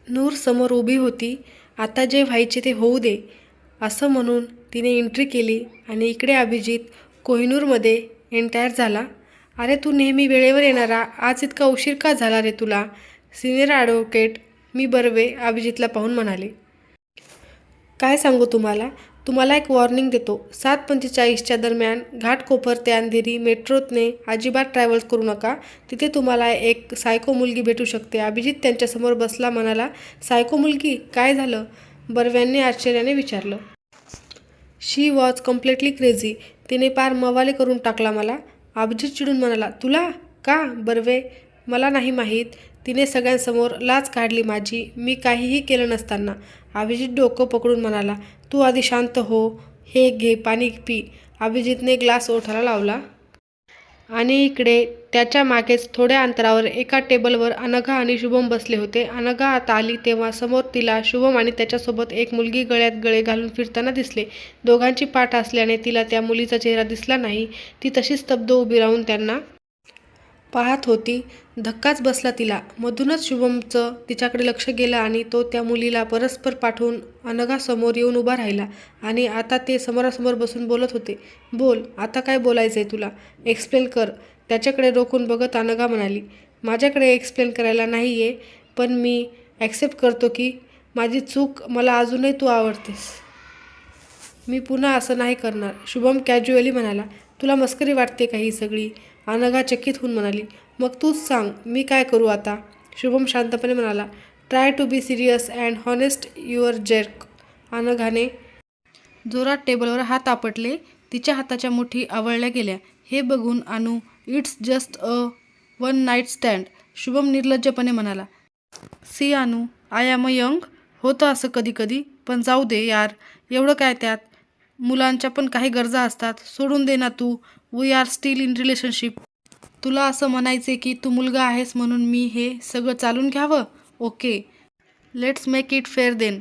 नूर समोर उभी होती. आता जे व्हायचे ते होऊ दे असं म्हणून तिने एंट्री केली आणि इकडे अभिजित कोहिनूरमध्ये एंटायर झाला. अरे तू नेहमी वेळेवर येणारा, आज इतका उशीर का झाला रे तुला? सिनियर ॲडव्होकेट मी बर्वे अभिजितला पाहून म्हणाले. काय सांगू तुम्हाला? तुम्हाला एक वॉर्निंग देतो. 7:45च्या दरम्यान घाटकोपर ते अंधेरी मेट्रोतने अजिबात ट्रॅव्हल करू नका. तिथे तुम्हाला एक सायको मुलगी भेटू शकते. अभिजित त्यांच्यासमोर बसला म्हणाला. सायको मुलगी? काय झालं? बर्व्यांनी आश्चर्याने विचारलं. शी वॉज कम्प्लिटली क्रेझी. तिने पार मवाले करून टाकला मला. अभिजित चिडून म्हणाला. तुला? का? बर्वे, मला नाही माहीत. तिने सगळ्यांसमोर लाज काढली माझी, मी काहीही केलं नसताना. अभिजित डोकं पकडून म्हणाला. तू आधी शांत हो. हे घे पाणी पी. अभिजितने ग्लास ओठाला लावला. आणि इकडे त्याच्या मागेच थोड्या अंतरावर एका टेबलवर अनघा आणि शुभम बसले होते. अनघा आता आली तेव्हा समोर तिला शुभम आणि त्याच्यासोबत एक मुलगी गळ्यात गळे घालून फिरताना दिसले. दोघांची पाठ असल्याने तिला त्या मुलीचा चेहरा दिसला नाही. ती तशी स्तब्ध उभी राहून त्यांना पाहत होती. धक्काच बसला तिला. मधूनच शुभमचं तिच्याकडे लक्ष गेलं आणि तो त्या मुलीला परस्पर पाठवून अनघासमोर येऊन उभा राहिला. आणि आता ते समोरासमोर बसून बोलत होते. बोल, आता काय बोलायचंय तुला? एक्सप्लेन कर. त्याच्याकडे रोखून बघत अनघा म्हणाली. माझ्याकडे एक्सप्लेन करायला नाही आहे, पण मी ॲक्सेप्ट करतो की माझी चूक. मला अजूनही तू आवडतेस. मी पुन्हा असं नाही करणार. शुभम कॅज्युअली म्हणाला. तुला मस्करी वाटते का ही सगळी? अनघा चकित होऊन म्हणाली. मग तूच सांग, मी काय करू आता? शुभम शांतपणे म्हणाला. Try to be serious and honest your jerk. अनघाने जोरात टेबलवर हात आपटले. तिच्या हाताच्या मुठी आवळल्या गेल्या. हे बघून Anu, it's just a one night stand. Shubham निर्लज्जपणे म्हणाला. सी अनु, आय एम अ यंग. होतं असं कधी कधी, पण जाऊ दे यार, एवढं काय त्यात? मुलांच्या पण काही गरजा असतात. सोडून दे ना तू. We are still in relationship. तुला असं म्हणायचे की तू मुलगा आहेस म्हणून मी हे सगळं चालून घ्यावं? Okay, let's make it fair then.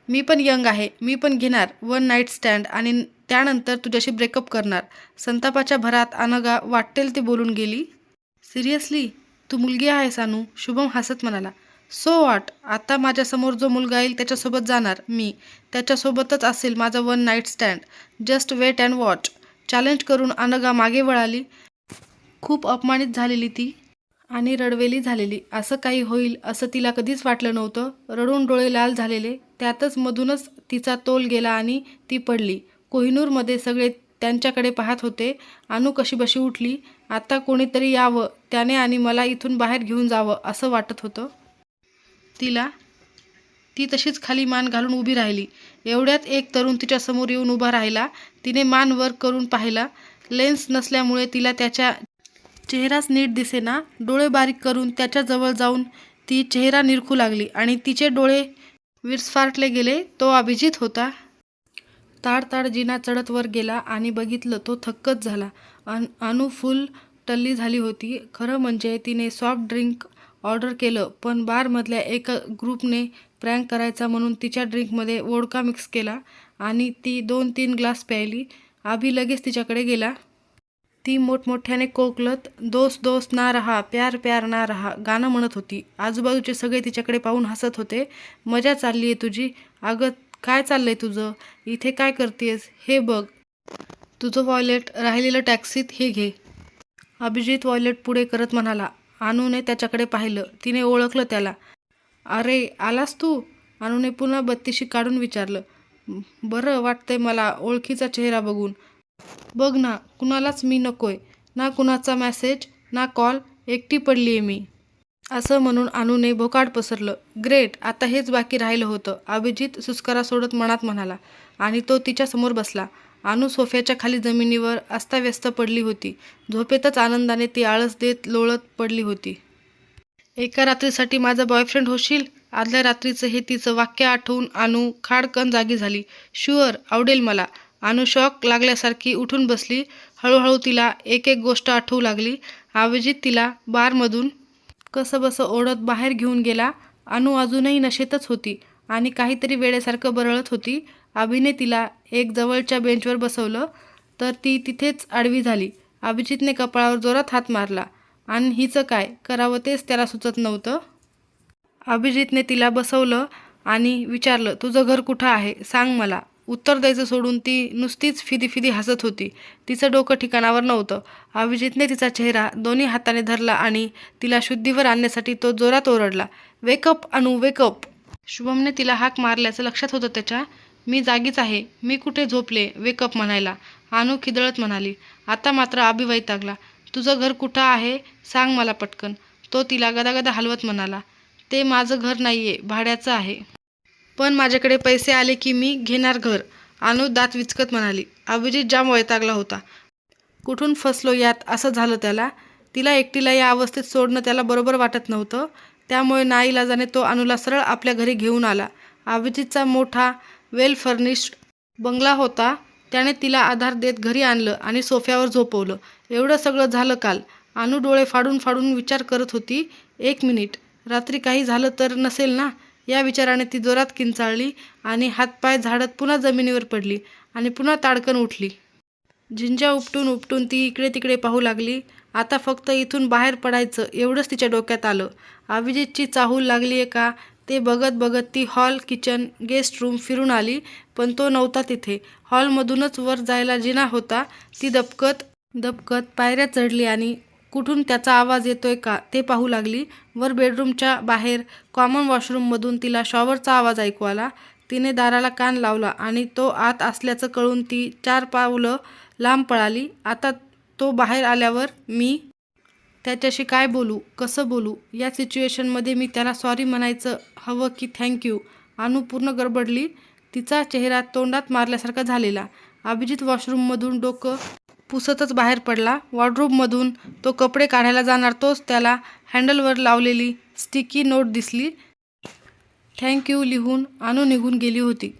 मी पण यंग आहे. मी पण घेणार वन नाईट स्टँड आणि त्यानंतर तुझ्याशी ब्रेकअप करणार. संतापाच्या भरात अनघा वाटेल ते बोलून गेली. सिरियसली? तू मुलगी आहेस अनु? शुभम हसत म्हणाला. So what? आता माझ्यासमोर जो मुलगा येईल त्याच्यासोबत जाणार मी. त्याच्यासोबतच असेल माझा one night stand. Just wait and watch. Challenge करून अनघा मागे वळाली. खूप अपमानित झालेली ती आणि रडवेली झालेली. असं काही होईल असं तिला कधीच वाटलं नव्हतं. रडून डोळे लाल झालेले. त्यातच मधूनच तिचा तोल गेला आणि ती पडली. कोहिनूरमध्ये सगळे त्यांच्याकडे पाहत होते. अनु कशीबशी उठली. आता कोणीतरी यावं त्याने आणि मला इथून बाहेर घेऊन जावं असं वाटत होतं तिला. ती तशीच खाली मान घालून उभी राहिली. एवढ्यात एक तरुण तिच्यासमोर येऊन उभा राहिला. तिने मान वर करून पाहिला. लेन्स नसल्यामुळे तिला त्याच्या चेहराच नीट दिसेना. डोळे बारीक करून त्याच्याजवळ जाऊन ती चेहरा निरखू लागली आणि तिचे डोळे विस्फारले गेले. तो अभिजित होता. ताडताड जिना चढत वर गेला आणि बघितलं तो थक्कच झाला. अनु फुल टल्ली झाली होती. खरं म्हणजे तिने सॉफ्ट ड्रिंक ऑर्डर केलं, पण बारमधल्या एका ग्रुपने प्रँक करायचा म्हणून तिच्या ड्रिंकमध्ये वोडका मिक्स केला आणि ती 2-3 ग्लास प्यायली. अभि लगेच तिच्याकडे गेला. ती मोठमोठ्याने कोकलत दोस्त दोस्त ना रहा, प्यार प्यार ना रहा गाणं म्हणत होती. आजूबाजूचे सगळे तिच्याकडे पाहून हसत होते. मजा चालली आहे तुझी. अगं काय चाललंय तुझं? इथे काय करतेस? हे बघ, तुझं वॉलेट राहिलेलं टॅक्सीत, हे घे. अभिजित वॉलेट पुढे करत म्हणाला. अनुने त्याच्याकडे पाहिलं. तिने ओळखलं त्याला. अरे आलास तू? अनुने पुन्हा बत्तीशी काढून विचारलं. बरं वाटतंय मला ओळखीचा चेहरा बघून. बघ ना, कुणालाच मी नकोय. ना कुणाचा मेसेज ना कॉल. एकटी पडलीये मी. असं म्हणून अनुने भोकाड पसरलं. ग्रेट, आता हेच बाकी राहिलं होतं. अभिजित सुस्कारा सोडत मनात म्हणाला आणि तो तिच्यासमोर बसला. अनु सोफ्याच्या खाली जमिनीवर अस्ताव्यस्त पडली होती. झोपेतच आनंदाने ती आळस देत लोळत पडली होती. एका रात्रीसाठी माझा बॉयफ्रेंड होशील? आदल्या रात्रीचं हे तिचं वाक्य आठवून अनु खाडकन जागी झाली. शुअर, आवडेल मला. अनु शॉक लागल्यासारखी उठून बसली. हळूहळू तिला एक एक गोष्ट आठवू लागली. अभिजित तिला बारमधून कसंबसं ओढत बाहेर घेऊन गेला. अनु अजूनही नशेतच होती आणि काहीतरी वेड्यासारखं बरळत होती. अभिने तिला एक जवळच्या बेंचवर बसवलं तर ती तिथेच आडवी झाली. अभिजितने कपाळावर जोरात हात मारला आणि हिचं काय करावं तेच त्याला सुचत नव्हतं. अभिजितने तिला बसवलं आणि विचारलं, तुझं घर कुठं आहे सांग मला. उत्तर द्यायचं सोडून ती नुसतीच फिदी हसत होती. तिचं डोकं ठिकाणावर नव्हतं. अभिजितने तिचा चेहरा दोन्ही हाताने धरला आणि तिला शुद्धीवर आणण्यासाठी तो जोरात ओरडला, वेकअप अनु वेकअप. शुभमने तिला हाक मारल्याचं लक्षात होतं त्याच्या. मी जागीच आहे, मी कुठे झोपले वेकअप म्हणायला. अनु खिदळत म्हणाली. आता मात्र अभि वैतागला. तुझं घर कुठं आहे सांग मला पटकन. तो तिला गदागदा हलवत म्हणाला, ते माझं घर नाहीये, भाड्याचं आहे. पण माझ्याकडे पैसे आले की मी घेणार घर. अनु दात विचकत म्हणाली. अभिजित जाम वैतागला होता. कुठून फसलो यात असं झालं त्याला. तिला एकटीला या अवस्थेत सोडणं त्याला बरोबर वाटत नव्हतं. त्यामुळे नाईलाजाने तो अनुला सरळ आपल्या घरी घेऊन आला. अभिजितचा मोठा वेल फर्निश्ड बंगला होता. त्याने तिला आधार देत घरी आणलं आणि सोफ्यावर झोपवलं. एवढं सगळं झालं काल. अनु डोळे फाडून फाडून विचार करत होती. 1 मिनिट, रात्री काही झालं तर नसेल ना. या विचाराने ती जोरात किंचाळली आणि हातपाय झाडत पुन्हा जमिनीवर पडली आणि पुन्हा ताडकन उठली. झिंजा उपटून उपटून ती इकडे तिकडे पाहू लागली. आता फक्त इथून बाहेर पडायचं एवढंच तिच्या डोक्यात आलं. अभिजितची चाहूल लागलीये का ते बघत बघत ती हॉल, किचन, गेस्ट रूम फिरून आली. पण तो नव्हता तिथे. हॉलमधूनच वर जायला जिना होता. ती दबकत दबकत पायऱ्या चढली आणि कुठून त्याचा आवाज येतोय का ते पाहू लागली. वर बेडरूमच्या बाहेर कॉमन वॉशरूममधून तिला शॉवरचा आवाज ऐकू आला. तिने दाराला कान लावला आणि तो आत असल्याचं कळून ती 4 पावलं लांब पळाली. आता तो बाहेर आल्यावर मी त्याच्याशी काय बोलू, कसं बोलू. या सिच्युएशनमध्ये मी त्याला सॉरी म्हणायचं हवं की थँक्यू. अनु पूर्ण गडबडली. तिचा चेहरा तोंडात मारल्यासारखा झालेला. अभिजित वॉशरूममधून डोकं पुसतच बाहेर पडला. वॉर्डरोबमधून तो कपडे काढायला जाणार तोच त्याला हँडलवर लावलेली स्टिकी नोट दिसली. थँक्यू लिहून अनु निघून गेली होती.